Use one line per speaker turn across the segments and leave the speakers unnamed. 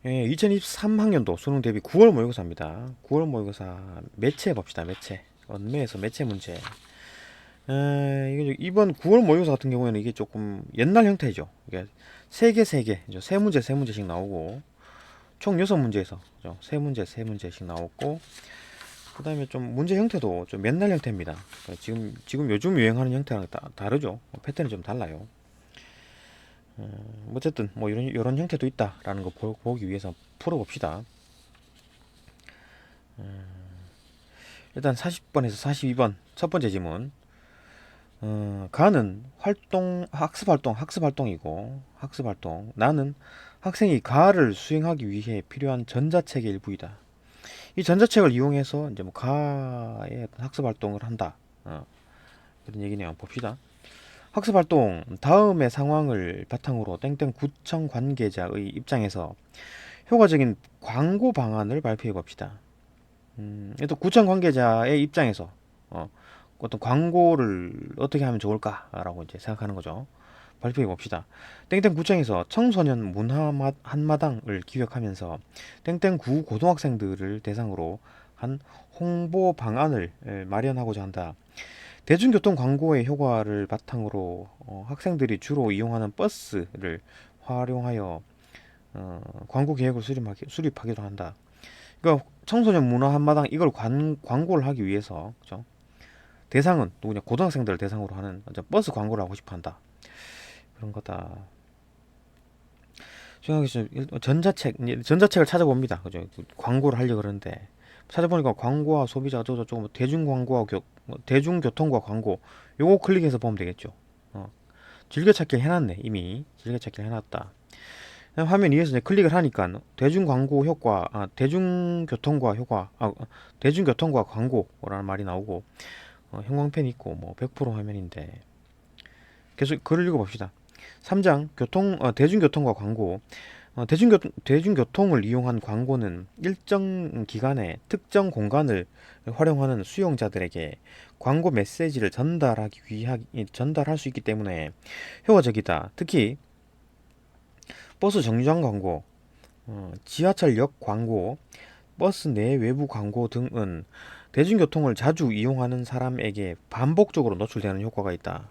예, 2023학년도 수능 대비 9월 모의고사입니다. 9월 모의고사 매체 봅시다. 매체. 언매에서 매체 문제. 이게 이번 9월 모의고사 같은 경우에는 이게 조금 옛날 형태죠. 이게 세 문제 세 문제씩 나오고 총 6문제에서 세 문제 세 문제씩 나왔고 그다음에 좀 문제 형태도 좀 옛날 형태입니다. 그러니까 지금 요즘 유행하는 형태랑 다르죠. 패턴이 좀 달라요. 어쨌든 뭐 이런 형태도 있다라는 거 보기 위해서 풀어봅시다. 일단 40번에서 42번 첫 번째 지문. 가는 학습활동이고 학습활동. 나는 학생이 가를 수행하기 위해 필요한 전자책의 일부이다. 이 전자책을 이용해서 이제 뭐 가의 학습활동을 한다. 그런 얘기네요. 봅시다. 학습활동 다음의 상황을 바탕으로 땡땡 구청 관계자의 입장에서 효과적인 광고 방안을 발표해 봅시다. 또 구청 관계자의 입장에서 어떤 광고를 어떻게 하면 좋을까라고 이제 생각하는 거죠. 발표해 봅시다. 땡땡 구청에서 청소년 문화 한마당을 기획하면서 땡땡구 고등학생들을 대상으로 한 홍보 방안을 마련하고자 한다. 대중교통 광고의 효과를 바탕으로 학생들이 주로 이용하는 버스를 활용하여 광고 계획을 수립하기로 한다. 그러니까 청소년 문화 한마당 이걸 광고를 하기 위해서 그죠? 대상은 누구냐? 고등학생들을 대상으로 하는 버스 광고를 하고 싶어 한다. 그런 거다. 전자책을 찾아봅니다. 그죠? 광고를 하려고 그러는데 찾아보니까 광고와 소비자 어쩌고저쩌고 뭐 대중교통과 광고 요거 클릭해서 보면 되겠죠. 즐겨찾기를 해놨네. 이미 즐겨찾기를 해놨다. 화면 위에서 이제 클릭을 하니까 대중광고 효과, 대중교통과 효과, 대중교통과 광고라는 말이 나오고 형광펜 있고 뭐 100% 화면인데 계속 글을 읽어봅시다. 3장 대중교통과 광고. 대중교통을 이용한 광고는 일정 기간에 특정 공간을 활용하는 수용자들에게 광고 메시지를 전달할 수 있기 때문에 효과적이다. 특히 버스 정류장 광고, 지하철역 광고, 버스 내 외부 광고 등은 대중교통을 자주 이용하는 사람에게 반복적으로 노출되는 효과가 있다.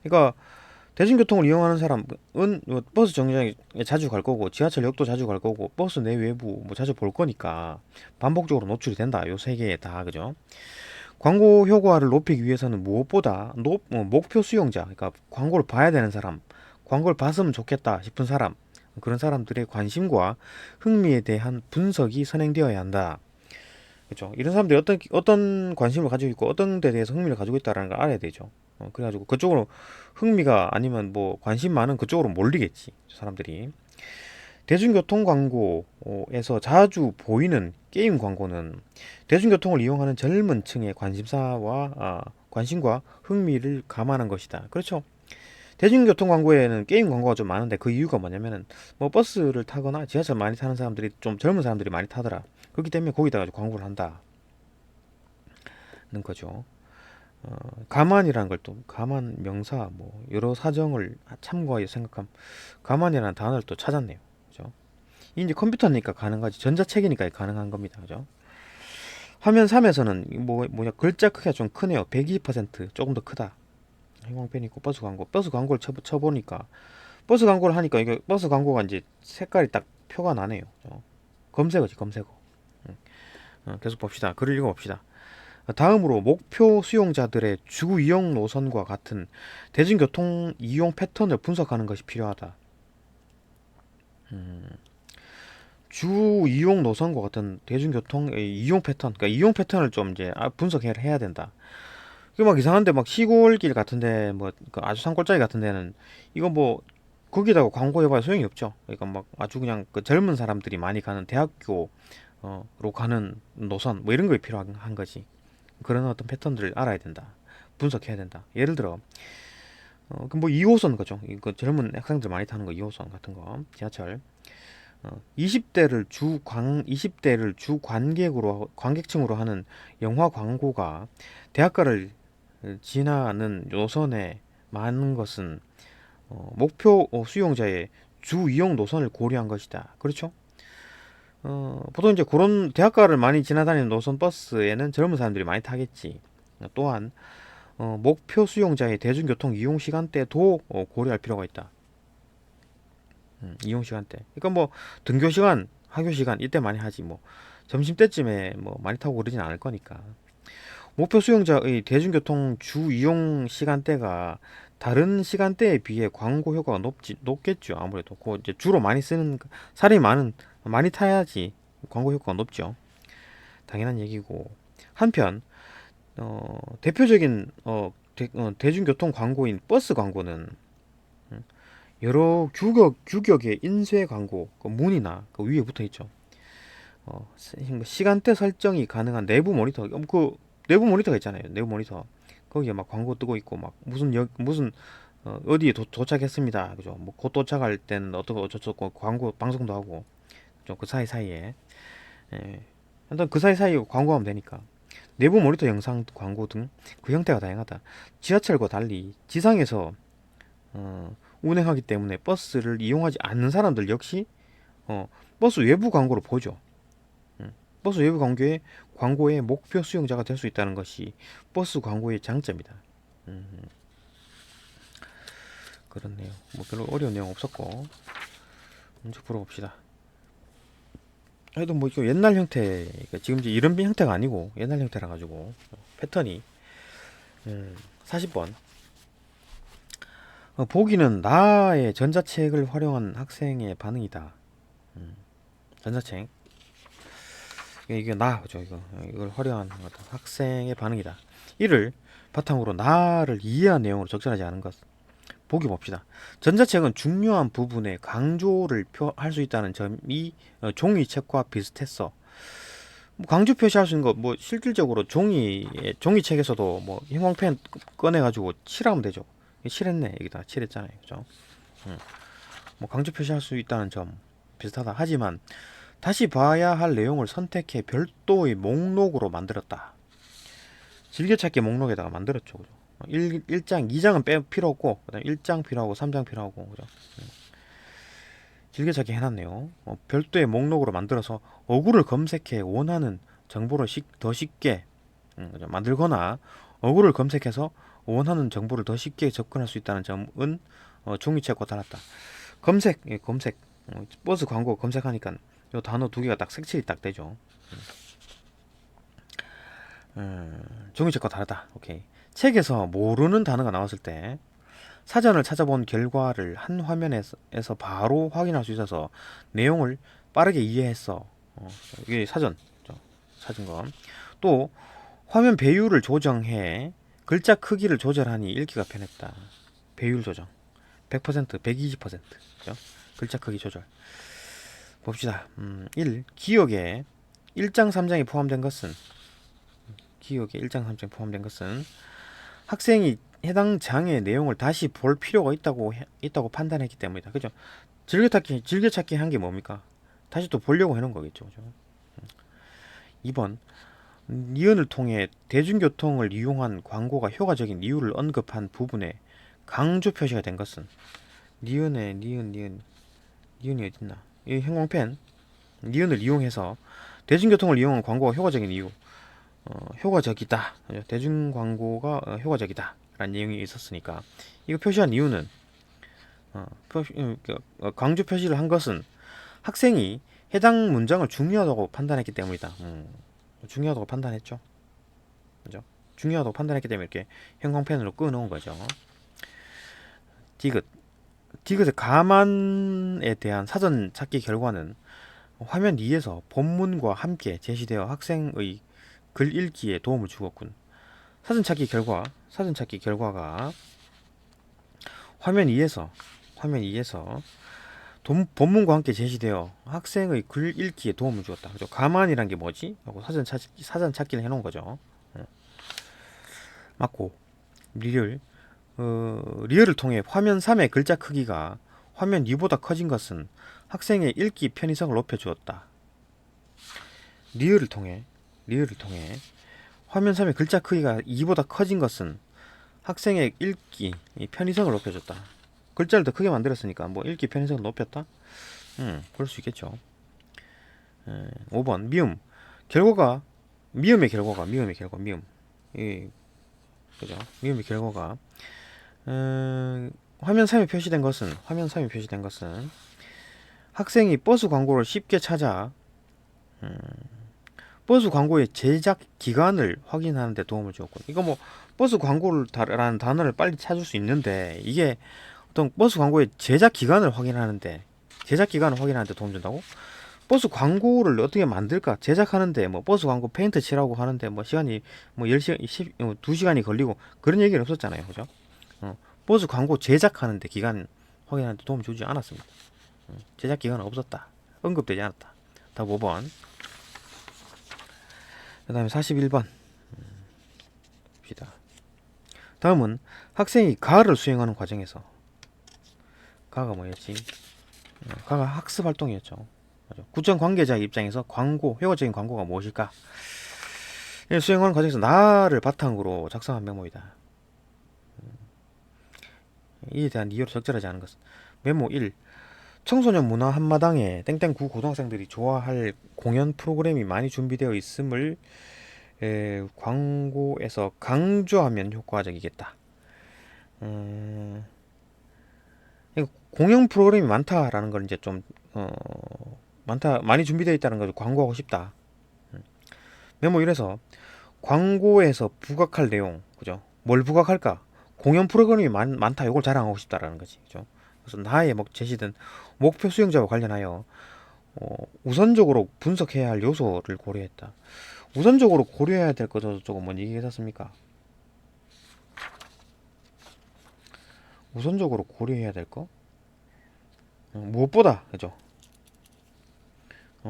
그러니까 대중교통을 이용하는 사람은 뭐 버스 정류장에 자주 갈 거고 지하철역도 자주 갈 거고 버스 내 외부 뭐 자주 볼 거니까 반복적으로 노출이 된다. 요 세 개 다 그죠? 광고 효과를 높이기 위해서는 무엇보다 목표 수용자, 그러니까 광고를 봐야 되는 사람, 광고를 봤으면 좋겠다 싶은 사람, 그런 사람들의 관심과 흥미에 대한 분석이 선행되어야 한다. 그렇죠? 이런 사람들이 어떤 관심을 가지고 있고 어떤 데 대해서 흥미를 가지고 있다라는 걸 알아야 되죠. 그래가지고 그쪽으로 흥미가 아니면 뭐 관심 많은 그쪽으로 몰리겠지 사람들이. 대중교통 광고에서 자주 보이는 게임 광고는 대중교통을 이용하는 젊은 층의 관심과 흥미를 감안한 것이다. 그렇죠. 대중교통 광고에는 게임 광고가 좀 많은데 그 이유가 뭐냐면은 뭐 버스를 타거나 지하철 많이 타는 사람들이 좀 젊은 사람들이 많이 타더라. 그렇기 때문에 거기다가 광고를 한다는 거죠. 가만이라는 걸 또 가만 명사 뭐 여러 사정을 참고하여 생각함. 가만이라는 단어를 또 찾았네요. 그죠? 이제 컴퓨터니까 가능하지 전자책이니까 가능한 겁니다. 그죠? 화면 3에서는 뭐냐 글자 크기가 좀 크네요. 120% 조금 더 크다. 형광펜 있고 버스 광고를 쳐보니까 버스 광고를 하니까 이게 버스 광고가 이제 색깔이 딱 표가 나네요. 검색어지 검색어. 계속 봅시다. 글을 읽어봅시다. 다음으로 목표 수용자들의 주 이용 노선과 같은 대중교통 이용 패턴을 분석하는 것이 필요하다. 주 이용 노선과 같은 대중교통의 이용 패턴, 그러니까 이용 패턴을 좀 이제 분석해야 된다. 그 막 이상한데 막 시골길 같은데 뭐그 아주 산골짜기 같은 데는 이거 뭐 거기다가 광고해봐야 소용이 없죠. 그러니까 막 아주 그냥 그 젊은 사람들이 많이 가는 대학교로 가는 노선 뭐 이런 거에 필요한 거지. 그런 어떤 패턴들을 알아야 된다. 분석해야 된다. 예를 들어 그뭐 2호선 거죠. 이거 젊은 학생들 많이 타는 거 2호선 같은 거 지하철 20대를 주 관객층으로 하는 영화 광고가 대학가를 지나는 노선에 많은 것은 목표 수용자의 주 이용 노선을 고려한 것이다. 그렇죠? 보통 이제 그런 대학가를 많이 지나다니는 노선 버스에는 젊은 사람들이 많이 타겠지. 또한 목표 수용자의 대중교통 이용 시간대도 고려할 필요가 있다. 이용 시간대. 그러니까 뭐 등교 시간, 학교 시간 이때 많이 하지 뭐 점심 때쯤에 뭐 많이 타고 그러진 않을 거니까. 목표 수용자의 대중교통 주 이용 시간대가 다른 시간대에 비해 광고 효과가 높겠죠. 아무래도 그 이제 주로 많이 쓰는 사람이 많이 타야지 광고 효과가 높죠. 당연한 얘기고. 한편 대표적인 대중교통 광고인 버스 광고는 여러 규격의 인쇄 광고 그 문이나 그 위에 붙어 있죠. 시간대 설정이 가능한 내부 모니터, 그 내부 모니터가 있잖아요. 내부 모니터. 거기에 막 광고 뜨고 있고 막 무슨 어디에 도착했습니다. 그죠? 뭐 곧 도착할 때는 어떻고 어쩌고 광고 방송도 하고 좀 그 사이사이에 일단 그 사이사이에 광고하면 되니까 내부 모니터 영상 광고 등 그 형태가 다양하다. 지하철과 달리 지상에서 운행하기 때문에 버스를 이용하지 않는 사람들 역시 버스 외부 광고를 보죠. 버스 외부 광고의 목표 수용자가 될 수 있다는 것이 버스 광고의 장점이다. 그렇네요. 뭐 별로 어려운 내용 없었고 문제 풀어봅시다. 그래도 뭐 이거 옛날 형태, 지금 이제 이런 형태가 아니고 옛날 형태라 가지고 패턴이 40번. 보기는 나의 전자책을 활용한 학생의 반응이다. 전자책. 이게 그죠? 이걸 활용한 학생의 반응이다. 이를 바탕으로 나를 이해한 내용으로 적절하지 않은 것. 보기 봅시다. 전자책은 중요한 부분에 강조를 할 수 있다는 점이 종이책과 비슷했어. 뭐 강조 표시할 수 있는 거, 뭐 실질적으로 종이책에서도 뭐 형광펜 꺼내가지고 칠하면 되죠. 칠했네. 여기다 칠했잖아요. 그죠? 뭐 강조 표시할 수 있다는 점 비슷하다. 하지만 다시 봐야 할 내용을 선택해 별도의 목록으로 만들었다. 즐겨찾기 목록에다가 만들었죠. 그죠? 1장, 2장은 필요 없고, 그 다음에 1장 필요하고, 3장 필요하고, 그죠? 즐겨찾기 해놨네요. 별도의 목록으로 만들어서 어구를 검색해 원하는 정보를 더 쉽게 그죠? 만들거나 어구를 검색해서 원하는 정보를 더 쉽게 접근할 수 있다는 점은 종이책과 달랐다. 검색, 검색. 버스 광고 검색하니까 요 단어 두 개가 딱 색칠이 딱 되죠. 종이책과 다르다. 오케이. 책에서 모르는 단어가 나왔을 때 사전을 찾아본 결과를 한 화면에서 바로 확인할 수 있어서 내용을 빠르게 이해했어. 이게 사전건. 또 화면 배율을 조정해 글자 크기를 조절하니 읽기가 편했다. 배율 조정 100%, 120%. 그죠? 글자 크기 조절. 봅시다. 1. 기억에 1장 3장이 포함된 것은 학생이 해당 장의 내용을 다시 볼 필요가 있다고 판단했기 때문이다. 그죠? 즐겨찾기 한 게 뭡니까? 다시 또 보려고 해놓은 거겠죠. 그죠? 2번. 니은을 통해 대중교통을 이용한 광고가 효과적인 이유를 언급한 부분에 강조 표시가 된 것은 니은이 어딨나? 이 형광펜 니은을 이용해서 대중교통을 이용한 광고가 효과적인 이유, 효과적이다. 대중 광고가 효과적이다. 라는 내용이 있었으니까 이거 표시한 이유는 강조 표시를 한 것은 학생이 해당 문장을 중요하다고 판단했기 때문이다. 중요하다고 판단했죠. 그죠? 중요하다고 판단했기 때문에 이렇게 형광펜으로 끊어놓은 거죠. 디귿의 가만에 대한 사전 찾기 결과는 화면 2에서 본문과 함께 제시되어 학생의 글 읽기에 도움을 주었군. 사전 찾기 결과가 화면 2에서 본문과 함께 제시되어 학생의 글 읽기에 도움을 주었다. 그죠? 가만이란 게 뭐지? 하고 사전 찾기를 해놓은 거죠. 맞고 리얼을 통해 화면 3의 글자 크기가 화면 2보다 커진 것은 학생의 읽기 편의성을 높여주었다. 리얼을 통해 화면 3의 글자 크기가 2보다 커진 것은 학생의 읽기 편의성을 높여줬다. 글자를 더 크게 만들었으니까 뭐 읽기 편의성을 높였다. 그럴 수 있겠죠. 5번 미음. 결과가 미음의 결과 미음. 이 그죠? 미음의 결과가 화면 3에 표시된 것은 학생이 버스 광고를 쉽게 찾아 버스 광고의 제작 기간을 확인하는 데 도움을 주었고, 이거 뭐 버스 광고라는 단어를 빨리 찾을 수 있는데 이게 어떤 버스 광고의 제작 기간을 확인하는데 도움 준다고? 버스 광고를 어떻게 만들까? 제작하는데 뭐 버스 광고 페인트 칠하고 하는데 뭐 시간이 뭐 10시간, 2시간이 걸리고 그런 얘기는 없었잖아요. 그죠? 버스 광고 제작하는데 기간 확인하는데 도움 주지 않았습니다. 제작 기간은 없었다. 언급되지 않았다. 답 5번. 그 다음에 41번 봅시다. 다음은 학생이 가를 수행하는 과정에서, 가가 뭐였지? 가가 학습 활동이었죠. 구청 관계자의 입장에서 효과적인 광고가 무엇일까? 수행하는 과정에서 나를 바탕으로 작성한 메모이다. 이에 대한 이유로 적절하지 않은 것은 메모 1. 청소년 문화 한마당에 땡땡구 고등학생들이 좋아할 공연 프로그램이 많이 준비되어 있음을 광고에서 강조하면 효과적이겠다. 공연 프로그램이 많다라는 걸 이제 좀 많이 준비되어 있다는 걸 광고하고 싶다. 메모 1에서 광고에서 부각할 내용, 그죠? 뭘 부각할까? 공연 프로그램이 많다. 이걸 자랑하고 싶다라는 거지, 그죠? 그래서 나의 제시된 목표 수용자와 관련하여 우선적으로 분석해야 할 요소를 고려했다. 우선적으로 고려해야 될 것도 조금 뭔 얘기 했었습니까? 우선적으로 고려해야 될 거? 무엇보다, 그죠?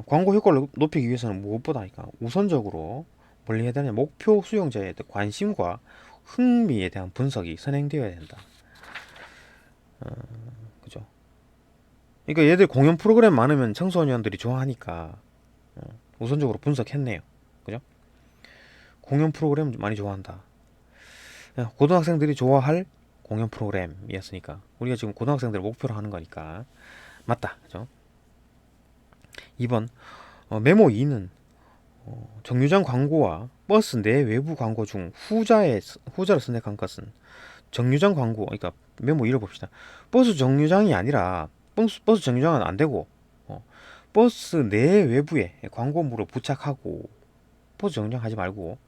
광고 효과를 높이기 위해서는 무엇보다 우선적으로 뭘 해야 되냐? 목표 수용자의 관심과 흥미에 대한 분석이 선행되어야 된다. 그죠? 그러니까 얘들 공연 프로그램 많으면 청소년들이 좋아하니까 우선적으로 분석했네요. 그죠? 공연 프로그램 많이 좋아한다. 고등학생들이 좋아할 공연 프로그램이었으니까 우리가 지금 고등학생들을 목표로 하는 거니까 맞다. 그죠? 2번 메모 2는 정류장 광고와 버스 내 외부 광고 중 후자를 선택한 것은 정류장 광고, 그러니까 메모 2를 봅시다. 버스 정류장이 아니라 버스 정류장은 안 되고 버스 내 외부에 광고물을 부착하고 버스 정류장 하지 말고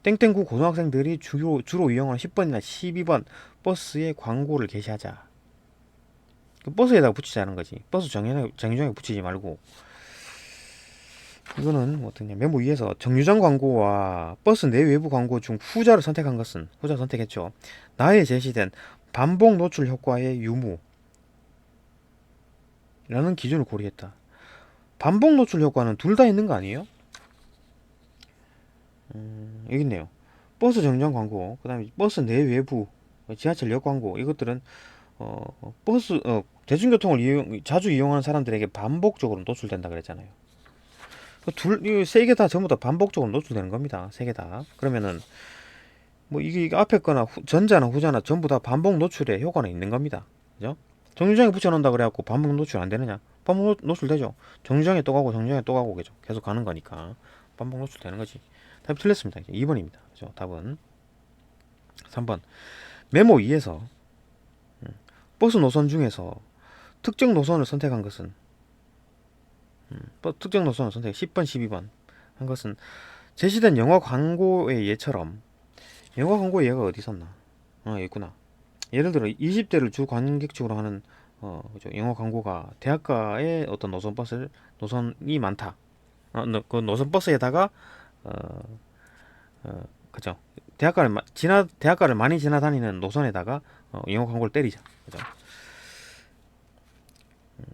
땡땡구 고등학생들이 주로 이용하는 10번이나 12번 버스에 광고를 게시하자. 버스에다가 붙이자는 거지. 버스 정류장에 붙이지 말고. 이거는 어떠냐? 메모 위에서 정류장 광고와 버스 내 외부 광고 중 후자를 선택한 것은 후자 선택했죠. 나에 제시된 반복 노출 효과의 유무라는 기준을 고려했다. 반복 노출 효과는 둘 다 있는 거 아니에요? 여기 있네요. 버스 정류장 광고, 그다음에 버스 내 외부, 지하철역 광고, 이것들은 대중교통을 자주 이용하는 사람들에게 반복적으로 노출된다 그랬잖아요. 세 개 다 전부 다 반복적으로 노출되는 겁니다. 세 개 다. 그러면은 뭐 이게 앞에 거나 전자나 후자나 전부 다 반복 노출에 효과는 있는 겁니다. 그죠? 정류장에 붙여놓는다 그래갖고 반복 노출 안 되느냐? 반복 노출 되죠. 정류장에 또 가고 정류장에 또 가고 계속 가는 거니까 반복 노출 되는 거지. 답이 틀렸습니다. 2번입니다. 그죠? 답은 3번. 메모 2에서 버스 노선 중에서 특정 노선을 선택한 것은 특정 노선을 선택 10번, 12번 한 것은 제시된 영화 광고의 예처럼 영화 광고의 예가 어디 있었나? 여기 있구나. 예를 들어 20대를 주 관객층으로 하는 그죠? 영화 광고가 대학가의 어떤 노선이 많다. 그 노선 버스에다가 그죠? 대학가를 많이 지나다니는 노선에다가 영화 광고를 때리자. 그죠?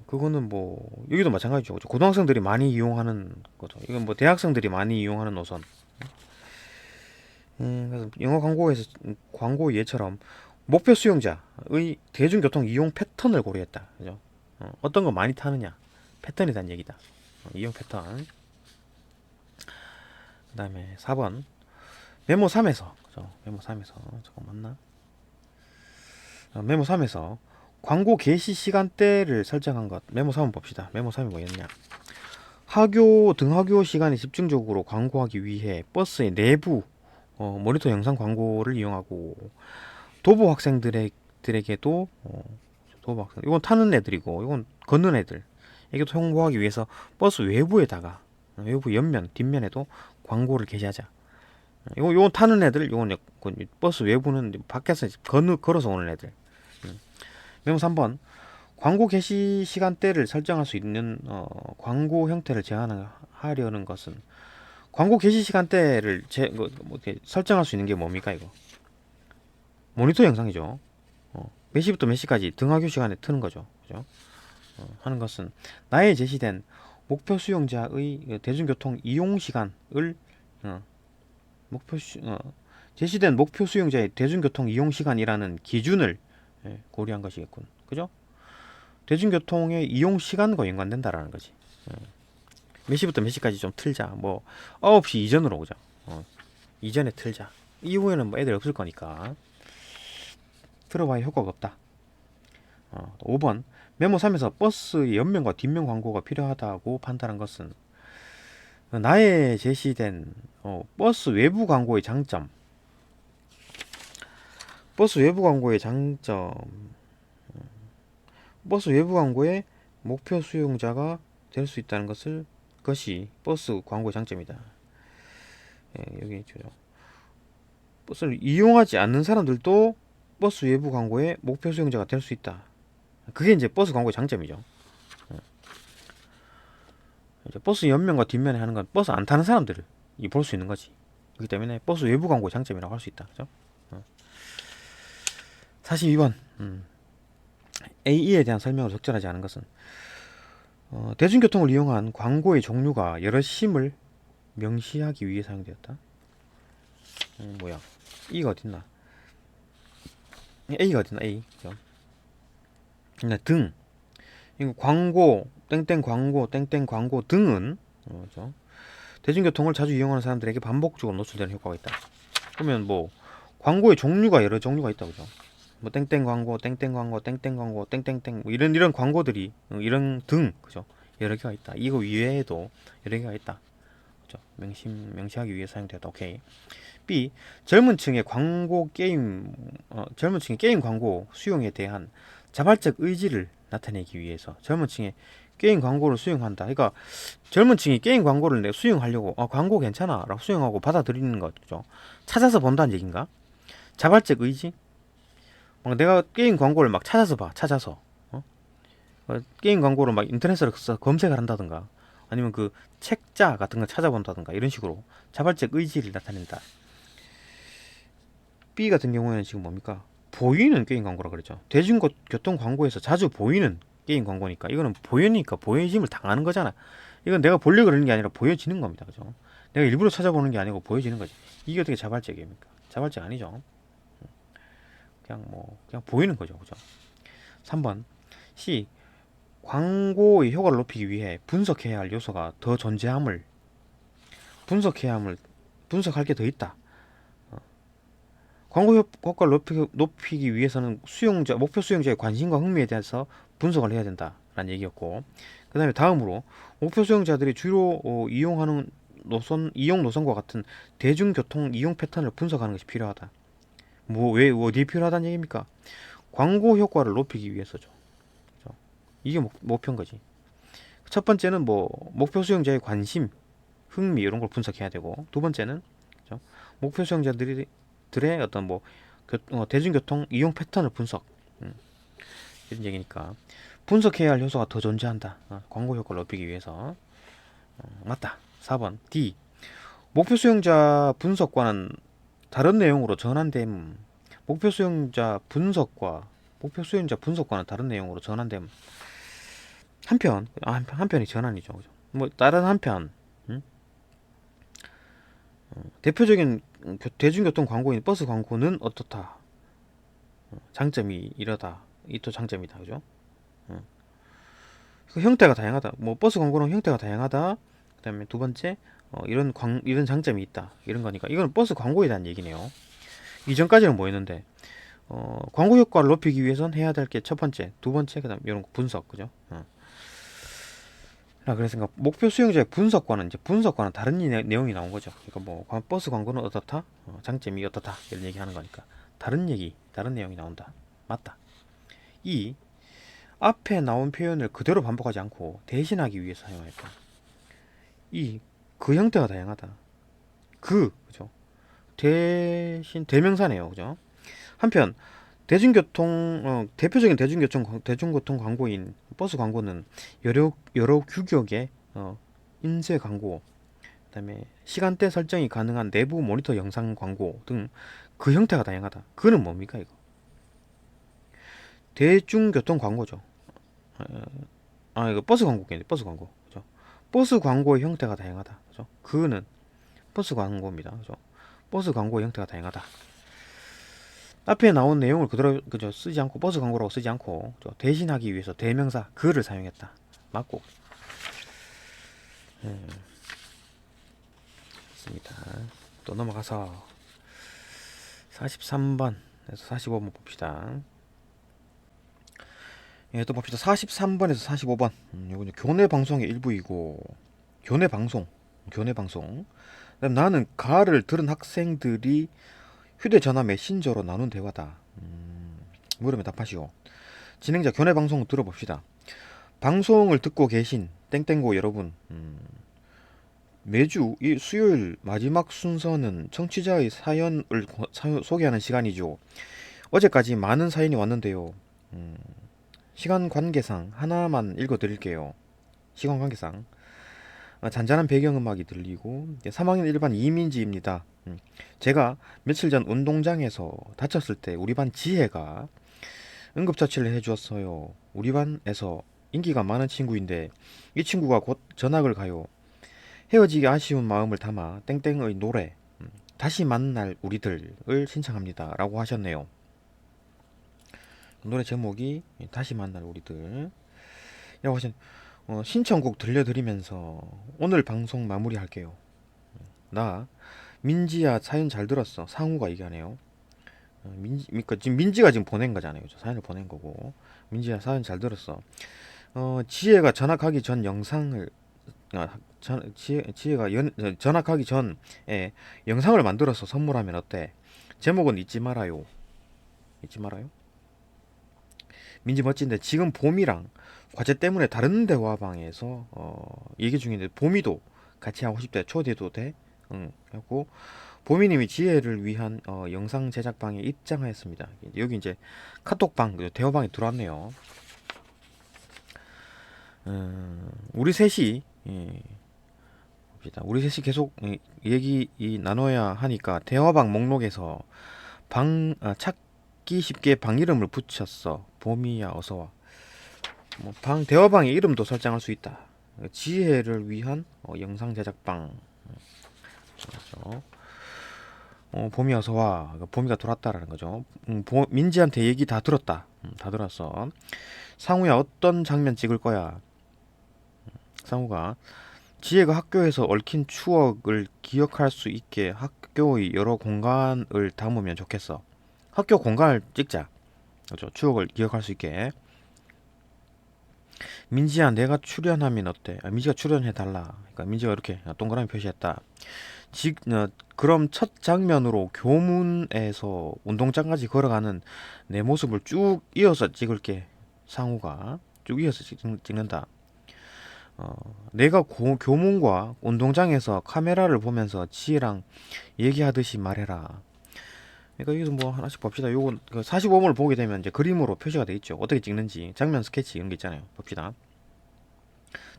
그거는 뭐 여기도 마찬가지죠. 그죠? 고등학생들이 많이 이용하는 거죠. 이건 뭐 대학생들이 많이 이용하는 노선. 그래서 영화 광고 예처럼 목표 수용자의 대중교통 이용 패턴을 고려했다. 그죠? 어떤 거 많이 타느냐 패턴에 대한 얘기다. 이용 패턴. 그 다음에 4번 메모 3에서 그죠? 메모 3에서 저거 맞나? 메모 3에서 광고 개시 시간대를 설정한 것. 메모 3번 봅시다. 메모 3이 뭐였냐? 하교 등하교 시간에 집중적으로 광고하기 위해 버스의 내부 모니터 영상 광고를 이용하고 도보 학생들에게도 도보 학생 이건 타는 애들이고 이건 걷는 애들에게도 홍보하기 위해서 버스 외부에다가 외부 옆면 뒷면에도 광고를 게시하자. 요건 타는 애들, 요건 버스 외부는 밖에서 걸어서 오는 애들. 메모 3번. 광고 게시 시간대를 설정할 수 있는 광고 형태를 제한하려는 것은 광고 게시 시간대를 이렇게 설정할 수 있는 게 뭡니까 이거? 모니터 영상이죠. 몇 시부터 몇 시까지 등하교 시간에 트는 거죠. 그죠? 하는 것은 나의 제시된 목표 수용자의 대중교통 이용 시간을 제시된 목표 수용자의 대중교통 이용 시간이라는 기준을 고려한 것이겠군. 그죠? 대중교통의 이용 시간과 연관된다라는 거지. 몇 시부터 몇 시까지 좀 틀자. 뭐 9시 이전으로 오자. 이전에 틀자. 이후에는 뭐 애들 없을 거니까 들어봐야 효과가 없다. 5번. 메모 3에서 버스의 옆면과 뒷면 광고가 필요하다고 판단한 것은 나의 제시된 버스 외부 광고의 장점. 버스 외부 광고의 장점. 버스 외부 광고의 목표 수용자가 될 수 있다는 것이 버스 광고의 장점이다. 여기 있죠. 버스를 이용하지 않는 사람들도 버스 외부 광고의 목표 수용자가 될 수 있다. 그게 이제 버스 광고의 장점이죠. 이제 버스 옆면과 뒷면에 하는 건 버스 안 타는 사람들이 볼 수 있는 거지. 그렇기 때문에 버스 외부 광고의 장점이라고 할 수 있다. 그죠? 42번. AE에 대한 설명을 적절하지 않은 것은 대중교통을 이용한 광고의 종류가 여럿임을 명시하기 위해 사용되었다. 뭐야? E가 어딨나? A가 어딨나? A. 그죠? 등. 이거 광고, 땡땡 광고, 땡땡 광고 등은 그죠? 대중교통을 자주 이용하는 사람들에게 반복적으로 노출되는 효과가 있다. 그러면 뭐 광고의 종류가 여러 종류가 있다, 그죠? 뭐 땡땡 광고, 땡땡 광고, 땡땡 광고, 땡땡땡 뭐 이런 광고들이 이런 등 그죠? 여러 개가 있다. 이거 이외에도 여러 개가 있다. 그죠? 명시하기 위해 사용되었다. 오케이. B. 젊은 층의 게임 광고 수용에 대한 자발적 의지를 나타내기 위해서 젊은 층의 게임 광고를 수용한다. 그러니까 젊은 층이 게임 광고를 내가 수용하려고 광고 괜찮아 라고 수용하고 받아들이는 거죠. 찾아서 본다는 얘기인가? 자발적 의지? 내가 게임 광고를 막 찾아서 봐. 찾아서 게임 광고를 막 인터넷으로 검색을 한다든가 아니면 그 책자 같은 거 찾아본다든가 이런 식으로 자발적 의지를 나타낸다. B 같은 경우에는 지금 뭡니까? 보이는 게임 광고라 그랬죠. 대중교통 광고에서 자주 보이는 게임 광고니까 이거는 보이니까 보여짐을 당하는 거잖아. 이건 내가 보려고 그러는 게 아니라 보여지는 겁니다. 그죠? 내가 일부러 찾아보는 게 아니고 보여지는 거지. 이게 어떻게 자발적입니까? 자발적 아니죠. 그냥 보이는 거죠. 그죠? 3번. C. 광고의 효과를 높이기 위해 분석해야 할 요소가 더 존재함을 분석할 게 더 있다. 광고 효과를 높이기 위해서는 목표 수용자의 관심과 흥미에 대해서 분석을 해야 된다라는 얘기였고, 그 다음에 다음으로 목표 수용자들이 주로 이용하는 이용 노선과 같은 대중교통 이용 패턴을 분석하는 것이 필요하다. 왜 어디에 필요하다는 얘기입니까? 광고 효과를 높이기 위해서죠. 그렇죠? 이게 목표인 거지. 첫 번째는 목표 수용자의 관심, 흥미 이런 걸 분석해야 되고, 두 번째는 그렇죠? 목표 수용자들의 어떤 대중교통 이용 패턴을 분석 이런 얘기니까 분석해야 할 요소가 더 존재한다. 광고 효과를 높이기 위해서 맞다. 4번 D. 목표 수용자 분석과는 다른 내용으로 전환됨. 목표 수용자 분석과는 다른 내용으로 전환됨. 한편이 전환이죠. 그죠? 다른 한편 대표적인 대중교통 광고인 버스 광고는 어떻다. 장점이 이러다. 이 또 장점이다. 그죠? 그 형태가 다양하다. 버스 광고는 형태가 다양하다. 그다음에 두 번째 이런 장점이 있다. 이런 거니까 이건 버스 광고에 대한 얘기네요. 이전까지는 뭐였는데 광고 효과를 높이기 위해선 해야 될 게 첫 번째, 두 번째, 그다음 이런 거 분석, 그죠? 그래서 목표 수용자의 분석과는 다른 내용이 나온 거죠. 그러니까 뭐 버스 광고는 어떻다, 장점이 어떻다 이런 얘기하는 거니까 다른 내용이 나온다. 맞다. 이 앞에 나온 표현을 그대로 반복하지 않고 대신하기 위해서 사용했다. 그 형태가 다양하다. 그죠? 대신 대명사네요, 그죠? 한편 대표적인 대중교통 광고인 버스 광고는 여러 규격의 인쇄 광고, 그다음에 시간대 설정이 가능한 내부 모니터 영상 광고 등 그 형태가 다양하다. 그는 뭡니까 이거? 대중교통 광고죠. 이거 버스 광고겠네. 버스 광고. 그죠? 버스 광고의 형태가 다양하다. 그죠? 그는 버스 광고입니다. 그죠? 버스 광고의 형태가 다양하다. 앞에 나온 내용을 그대로 그저 쓰지 않고 버스 광고라고 쓰지 않고 대신하기 위해서 대명사 그를 사용했다. 맞고 있습니다. 또 넘어가서 43번에서 45번 봅시다. 또 봅시다. 43번에서 45번. 요거 교내 방송의 일부이고 교내 방송. 그다음 나는 가를 들은 학생들이 휴대전화 메신저로 나눈 대화다. 물으면 답하시오. 진행자 교내 방송 들어봅시다. 방송을 듣고 계신 땡땡고 여러분, 매주 이 수요일 마지막 순서는 청취자의 사연을 소개하는 시간이죠. 어제까지 많은 사연이 왔는데요. 시간 관계상 하나만 읽어드릴게요. 시간 관계상 잔잔한 배경음악이 들리고 3학년 1반 이민지입니다. 제가 며칠 전 운동장에서 다쳤을 때 우리 반 지혜가 응급처치를 해주었어요. 우리 반에서 인기가 많은 친구인데 이 친구가 곧 전학을 가요. 헤어지기 아쉬운 마음을 담아 땡땡의 노래 다시 만날 우리들을 신청합니다 라고 하셨네요. 노래 제목이 다시 만날 우리들 라고 하신 신청곡 들려드리면서 오늘 방송 마무리할게요. 나 민지야 사연 잘 들었어. 상우가 얘기하네요. 그러니까 지금 민지가 지금 보낸 거잖아요. 사연을 보낸 거고. 민지야 사연 잘 들었어. 지혜가 전학하기 전 영상을 지혜가 전학하기 전에 영상을 만들어서 선물하면 어때? 제목은 잊지 말아요. 잊지 말아요. 민지 멋진데 지금 봄이랑 과제 때문에 다른 대화방에서 얘기 중인데 봄이도 같이 하고 싶대. 초대도 돼? 응. 하고 보미님이 지혜를 위한 영상 제작방에 입장하였습니다. 여기 이제 카톡방, 대화방에 들어왔네요. 우리 셋이 봅시다. 우리 셋이 계속 얘기 나눠야 하니까 대화방 목록에서 찾기 쉽게 방 이름을 붙였어. 봄이야 어서와. 방 대화방의 이름도 설정할 수 있다. 지혜를 위한 영상 제작방. 그렇죠. 봄이 어서 와. 봄이가 돌았다라는 거죠. 민지한테 얘기 다 들었다. 다 들었어. 상우야 어떤 장면 찍을 거야? 상우가 지혜가 학교에서 얽힌 추억을 기억할 수 있게 학교의 여러 공간을 담으면 좋겠어. 학교 공간을 찍자. 그렇죠. 추억을 기억할 수 있게. 민지야 내가 출연하면 어때? 민지가 출연해 달라. 그러니까 민지가 이렇게 동그라미 표시했다. 그럼 첫 장면으로 교문에서 운동장까지 걸어가는 내 모습을 쭉 이어서 찍을게. 상우가 쭉 이어서 찍는다. 내가 교문과 운동장에서 카메라를 보면서 지혜랑 얘기하듯이 말해라. 그러니까 여기서 뭐 하나씩 봅시다. 요거 45번을 보게 되면 이제 그림으로 표시가 돼 있죠. 어떻게 찍는지 장면 스케치 이런 게 있잖아요. 봅시다.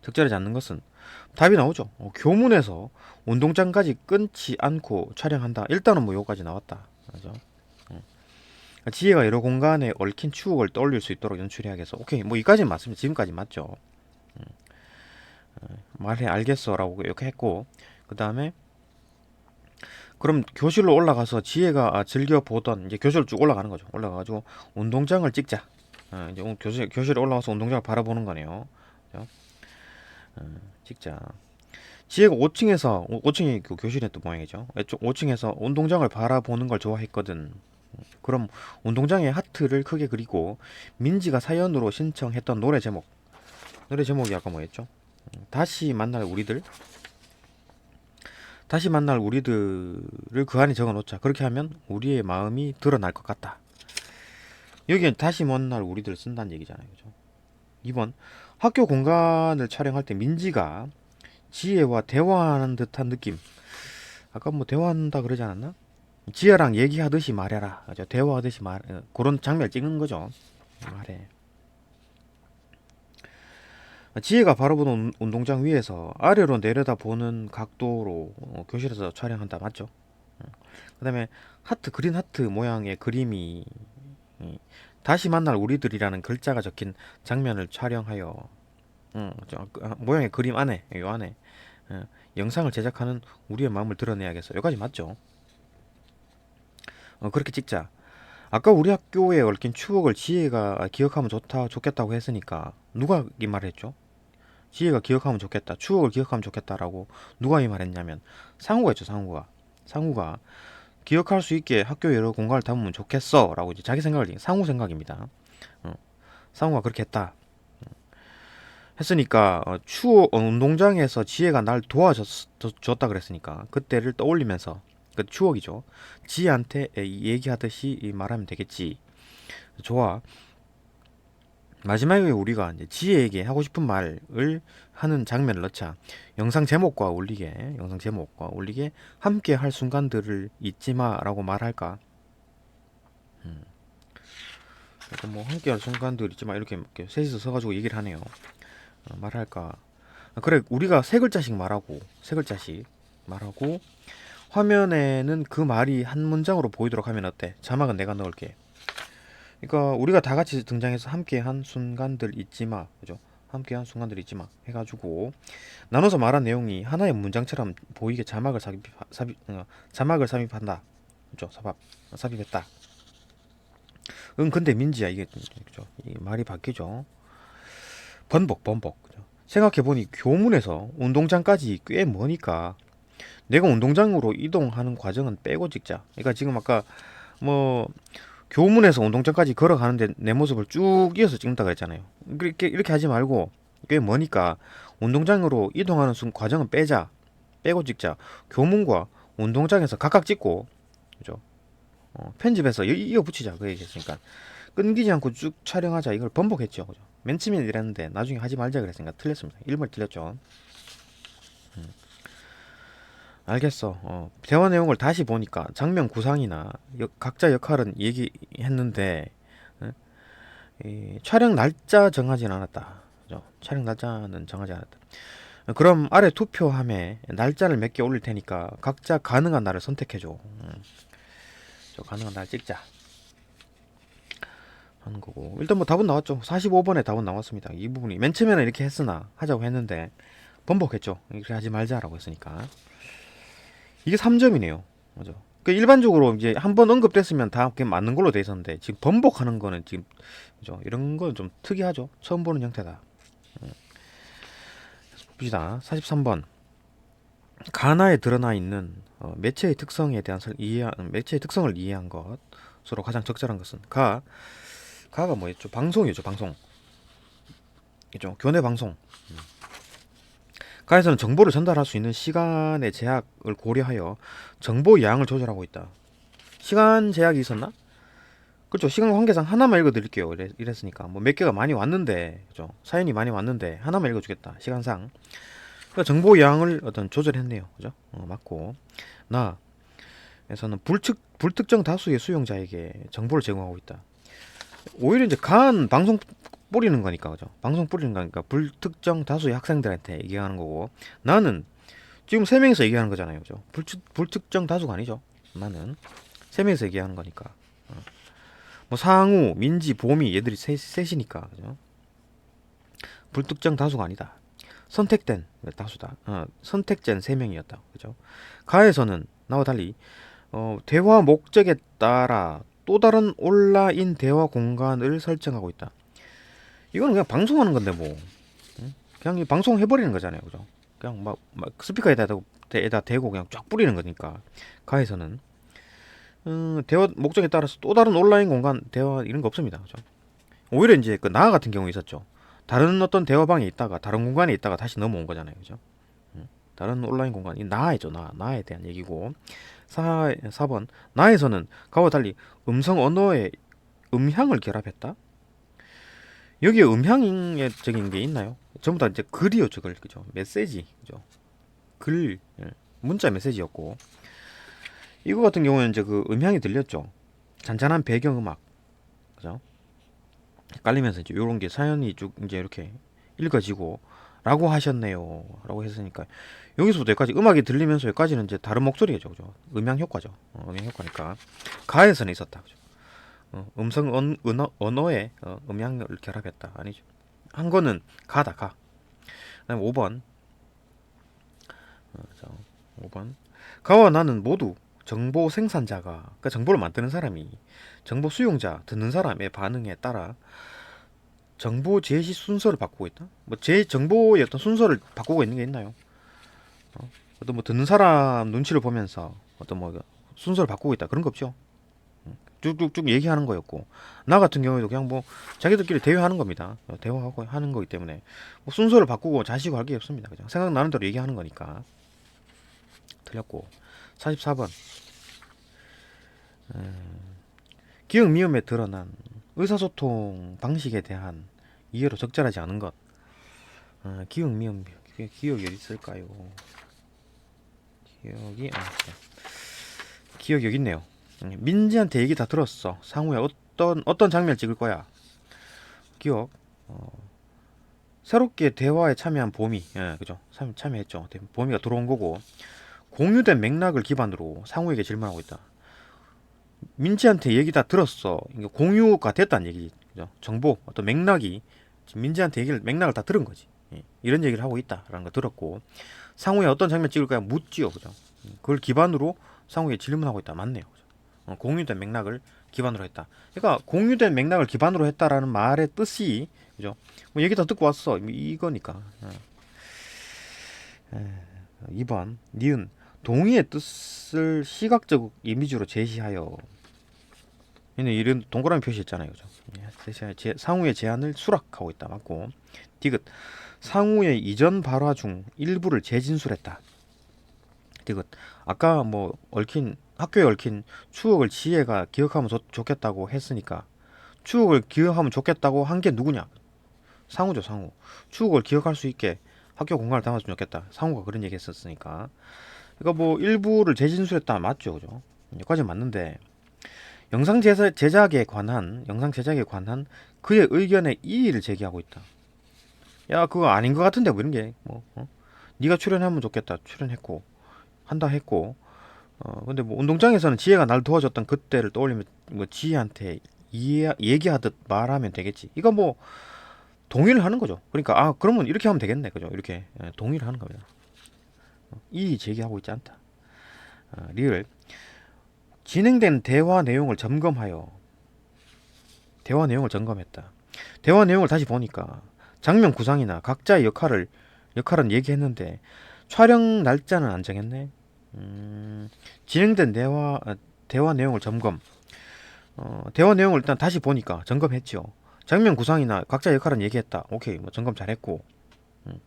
적절하지 않는 것은 답이 나오죠. 교문에서 운동장까지 끊지 않고 촬영한다. 일단은 뭐 요까지 나왔다. 그죠? 지혜가 여러 공간에 얽힌 추억을 떠올릴 수 있도록 연출해야겠어. 오케이, 뭐 이까지는 맞습니다. 지금까지 맞죠. 말해 알겠어라고 이렇게 했고, 그 다음에 그럼 교실로 올라가서 지혜가 즐겨 보던 이제 교실로 쭉 올라가는 거죠. 올라가가지고 운동장을 찍자. 이제 교실에 올라가서 운동장을 바라보는 거네요. 그죠? 찍자. 지혜가 5층에서 5층이 그 교실이었던 모양이죠. 5층에서 운동장을 바라보는 걸 좋아했거든. 그럼 운동장에 하트를 크게 그리고 민지가 사연으로 신청했던 노래 제목이 아까 뭐였죠? 다시 만날 우리들 다시 만날 우리들을 그 안에 적어 놓자. 그렇게 하면 우리의 마음이 드러날 것 같다. 여기는 다시 만날 우리들을 쓴다는 얘기잖아요. 그죠? 2번 학교 공간을 촬영할 때 민지가 지혜와 대화하는 듯한 느낌. 아까 뭐 대화한다 그러지 않았나? 지혜랑 얘기하듯이 말해라. 그죠? 대화하듯이 그런 장면을 찍는 거죠. 말해. 지혜가 바로 보는 운동장 위에서 아래로 내려다보는 각도로 교실에서 촬영한다. 맞죠? 그다음에 그린 하트 모양의 그림이 다시 만날 우리들이라는 글자가 적힌 장면을 촬영하여 모양의 그림 안에 요 안에 영상을 제작하는 우리의 마음을 드러내야겠어. 여기까지 맞죠? 그렇게 찍자. 아까 우리 학교에 얽힌 추억을 지혜가 기억하면 좋겠다고 했으니까 누가 이 말을 했죠? 지혜가 기억하면 좋겠다. 추억을 기억하면 좋겠다라고 누가 이 말했냐면 상우가 했죠. 상우가 기억할 수 있게 학교 여러 공간을 담으면 좋겠어라고 이제 자기 생각을 상우 생각입니다. 어, 상우가 그렇게 했으니까 운동장에서 지혜가 날 도와줬다 그랬으니까 그때를 떠올리면서 그 추억이죠. 지혜한테 얘기하듯이 말하면 되겠지. 좋아. 마지막에 우리가 이제 지혜에게 하고 싶은 말을 하는 장면을 넣자. 영상 제목과 올리게 함께 할 순간들을 잊지 마라고 말할까? 약간 뭐 함께 할 순간들 잊지 마 이렇게 셋이서 서가지고 얘기를 하네요. 말할까? 그래, 우리가 세 글자씩 말하고 화면에는 그 말이 한 문장으로 보이도록 하면 어때? 자막은 내가 넣을게. 그러니까 우리가 다 같이 등장해서 함께한 순간들 잊지 마, 그죠? 함께한 순간들 잊지 마 해가지고 나눠서 말한 내용이 하나의 문장처럼 보이게 자막을 삽입한다, 그죠? 삽입했다. 응, 근데 민지야 이게 그죠? 이 말이 바뀌죠. 번복, 그죠? 생각해보니 교문에서 운동장까지 꽤 머니까 내가 운동장으로 이동하는 과정은 빼고 찍자. 그러니까 지금 아까 뭐 교문에서 운동장까지 걸어가는데 내 모습을 쭉 이어서 찍는다 그랬잖아요. 이렇게 하지 말고 꽤 머니까 운동장으로 이동하는 과정은 빼고 찍자. 교문과 운동장에서 각각 찍고, 그죠? 편집해서 이어 붙이자 그 얘기했으니까 끊기지 않고 쭉 촬영하자 이걸 번복했죠, 그죠? 맨 처음에 이랬는데 나중에 하지 말자 그랬으니까 틀렸습니다. 1번 틀렸죠. 알겠어. 대화 내용을 다시 보니까 장면 구상이나 각자 역할은 얘기했는데 이 촬영 날짜 정하진 않았다. 그죠? 촬영 날짜는 정하지 않았다. 그럼 아래 투표함에 날짜를 몇 개 올릴 테니까 각자 가능한 날을 선택해줘. 가능한 날 찍자 하는 거고. 일단 뭐 답은 나왔죠. 45번에 답은 나왔습니다. 이 부분이 맨 처음에는 이렇게 했으나 하자고 했는데 번복했죠. 이렇게 하지 말자라고 했으니까. 이게 3점이네요. 맞아. 그 일반적으로 이제 한 번 언급됐으면 다 그게 맞는 걸로 돼 있었는데 지금 번복하는 거는 지금 그죠? 이런 건 좀 특이하죠. 처음 보는 형태다. 봅시다. 43번. 가나에 드러나 있는 매체의 특성에 대한 매체의 특성을 이해한 것으로 가장 적절한 것은 가가 뭐였죠? 방송이죠. 방송. 그죠? 교내 방송. 가에서는 정보를 전달할 수 있는 시간의 제약을 고려하여 정보 양을 조절하고 있다. 시간 제약이 있었나? 그렇죠. 시간 관계상 하나만 읽어드릴게요. 이랬으니까 뭐 몇 개가 많이 왔는데, 그죠? 사연이 많이 왔는데 하나만 읽어주겠다. 시간상. 그러니까 정보 양을 어떤 조절했네요. 그죠? 맞고 나에서는 불특정 다수의 수용자에게 정보를 제공하고 있다. 오히려 이제 방송 뿌리는 거니까, 그죠? 방송 뿌리는 거니까 불특정 다수의 학생들한테 얘기하는 거고, 나는 지금 세 명이서 얘기하는 거잖아요, 그죠? 불특정 다수가 아니죠. 나는 세 명이서 얘기하는 거니까. 뭐 상우, 민지, 보미 얘들이 셋이니까, 그죠? 불특정 다수가 아니다. 선택된 다수다. 선택된 세 명이었다, 그죠? 가에서는 나와 달리 대화 목적에 따라 또 다른 온라인 대화 공간을 설정하고 있다. 이거는 그냥 방송하는 건데 뭐 그냥 방송 해버리는 거잖아요, 그죠? 그냥 막 스피커에다 대고 그냥 쫙 뿌리는 거니까 가에서는 대화 목적에 따라서 또 다른 온라인 공간 대화 이런 거 없습니다. 그죠? 오히려 이제 그 나 같은 경우 있었죠. 다른 어떤 대화방에 있다가 다른 공간에 있다가 다시 넘어온 거잖아요. 그죠? 다른 온라인 공간 이 나이죠. 나에 대한 얘기고 4번 나에서는 가와 달리 음성 언어의 음향을 결합했다. 여기에 음향적인 게 있나요? 전부 다 이제 글이었죠. 글 그죠? 메시지 그죠? 글 문자 메시지였고 이거 같은 경우는 이제 그 음향이 들렸죠. 잔잔한 배경음악 그죠? 깔리면서 이제 요런 게 사연이 쭉 이제 이렇게 읽어지고 라고 하셨네요. 라고 했으니까 여기서부터 여기까지 음악이 들리면서 여기까지는 이제 다른 목소리죠. 그죠? 음향 효과죠. 음향 효과니까 가에서는 있었다. 그죠? 음성 언어에 음향을 결합했다. 아니죠. 한 거는 가다 가. 그다음 5번. 자, 5번. 가와 나는 모두 정보 생산자가 그러니까 정보를 만드는 사람이 정보 수용자 듣는 사람의 반응에 따라 정보 제시 순서를 바꾸고 있다. 뭐 제 정보의 어떤 순서를 바꾸고 있는 게 있나요? 어떤 뭐 듣는 사람 눈치를 보면서 어떤 뭐 순서를 바꾸고 있다 그런 거 없죠. 쭉쭉쭉 얘기하는 거였고 나 같은 경우에도 그냥 뭐 자기들끼리 대화하는 겁니다. 대화하고 하는 거기 때문에 뭐 순서를 바꾸고 자시고 할 게 없습니다. 그죠? 생각나는 대로 얘기하는 거니까 틀렸고 44번 기억 미음에 드러난 의사소통 방식에 대한 이해로 적절하지 않은 것. 기억 미음 기억이 어디 있을까요? 기억이 기억 여기 있네요. 민지한테 얘기 다 들었어. 상우야 어떤 장면 찍을 거야? 기억. 새롭게 대화에 참여한 봄이, 그죠? 참여했죠. 봄이가 들어온 거고 공유된 맥락을 기반으로 상우에게 질문하고 있다. 민지한테 얘기 다 들었어. 이게 공유가 됐다는 얘기지. 그죠? 정보 어떤 맥락이 민지한테 맥락을 다 들은 거지. 이런 얘기를 하고 있다라는 거 들었고 상우에 어떤 장면 찍을 거야 묻지요. 그죠? 그걸 기반으로 상우에게 질문하고 있다. 맞네요. 그죠? 공유된 맥락을 기반으로 했다. 그러니까 공유된 맥락을 기반으로 했다라는 말의 뜻이 그죠? 뭐 얘기 다 듣고 왔어. 이거니까. 2번 니은 동의의 뜻을 시각적 이미지로 제시하여 얘는 이런 동그라미 표시했잖아요. 그죠? 상우의 제안을 수락하고 있다. 맞고 디귿 상우의 이전 발화 중 일부를 재진술했다. 디귿 아까 뭐 얽힌 학교에 얽힌 추억을 지혜가 기억하면 좋겠다고 했으니까 추억을 기억하면 좋겠다고 한 게 누구냐? 상우죠. 상우. 추억을 기억할 수 있게 학교 공간을 담아주면 좋겠다. 상우가 그런 얘기 했었으니까 그러니까 뭐 일부를 재진술했다. 맞죠. 그죠? 여기까지 맞는데 영상 제작에 관한 그의 의견에 이의를 제기하고 있다. 야 그거 아닌 것 같은데 뭐 이런 게 뭐 네가 출연하면 좋겠다. 출연했고 한다 했고 근데 뭐 운동장에서는 지혜가 날 도와줬던 그때를 떠올리면 뭐 지혜한테 얘기하듯 말하면 되겠지. 이거 뭐 동의를 하는 거죠. 그러니까 그러면 이렇게 하면 되겠네. 그죠? 이렇게 동의를 하는 겁니다. 이의 제기하고 있지 않다. 리을 진행된 대화 내용을 점검하여 대화 내용을 점검했다. 대화 내용을 다시 보니까 장면 구상이나 각자의 역할은 얘기했는데 촬영 날짜는 안 정했네. 진행된 대화 내용을 점검. 대화 내용을 일단 다시 보니까 점검했죠. 장면 구상이나 각자 역할은 얘기했다. 오케이, 뭐 점검 잘했고. 음,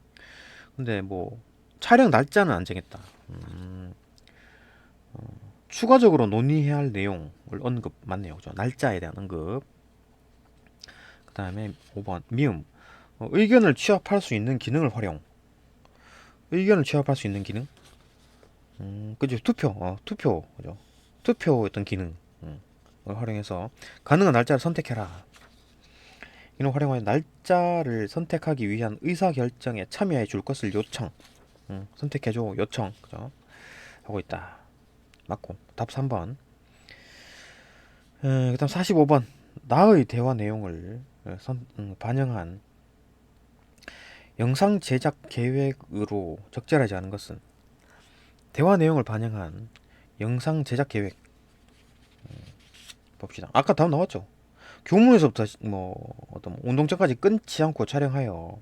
근데 뭐 촬영 날짜는 안 정했다. 추가적으로 논의해야 할 내용을 언급 맞네요. 그죠? 날짜에 대한 언급. 그 다음에 5번 미음 의견을 취합할 수 있는 기능을 활용. 의견을 취합할 수 있는 기능? 그죠? 투표, 그죠? 투표 어떤 기능을 활용해서 가능한 날짜를 선택해라. 이는 활용하여 날짜를 선택하기 위한 의사결정에 참여해 줄 것을 요청. 선택해줘 요청. 그죠? 하고 있다. 맞고 답 3번. 그다음 45번 나의 대화 내용을 반영한 영상 제작 계획으로 적절하지 않은 것은 대화 내용을 반영한 영상 제작 계획. 봅시다. 아까 답 나왔죠. 교문에서부터 뭐 어떤 운동장까지 끊지 않고 촬영하여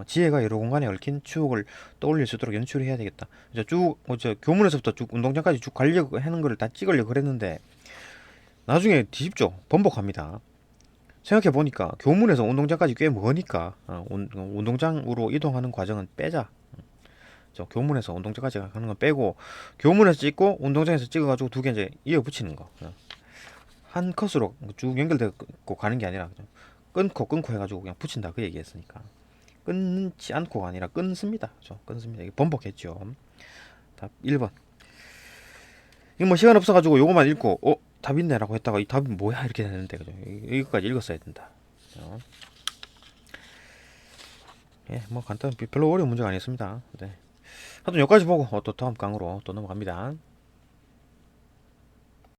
지혜가 여러 공간에 얽힌 추억을 떠올릴 수 있도록 연출을 해야 되겠다. 이제 쭉, 교문에서부터 쭉 운동장까지 쭉 가려고 하는 걸 다 찍으려고 그랬는데, 나중에 뒤집죠. 번복합니다. 생각해보니까 교문에서 운동장까지 꽤 머니까, 운동장으로 이동하는 과정은 빼자. 교문에서 운동장까지 가는 건 빼고, 교문에서 찍고, 운동장에서 찍어가지고 두 개 이제 이어 붙이는 거. 한 컷으로 쭉 연결되고 가는 게 아니라, 끊고 해가지고 그냥 붙인다. 그 얘기했으니까. 끊지 않고가 아니라 끊습니다. 끊습니다. 이게 번복했죠. 답 1번. 이거 뭐 시간 없어가지고 요거만 읽고 답 있네라고 했다가 이 답이 뭐야 이렇게 되는데 그죠? 이거까지 읽었어야 된다. 예, 뭐 간단 별로 어려운 문제가 아니었습니다. 네. 하여튼 여기까지 보고 또 다음 강으로 또 넘어갑니다.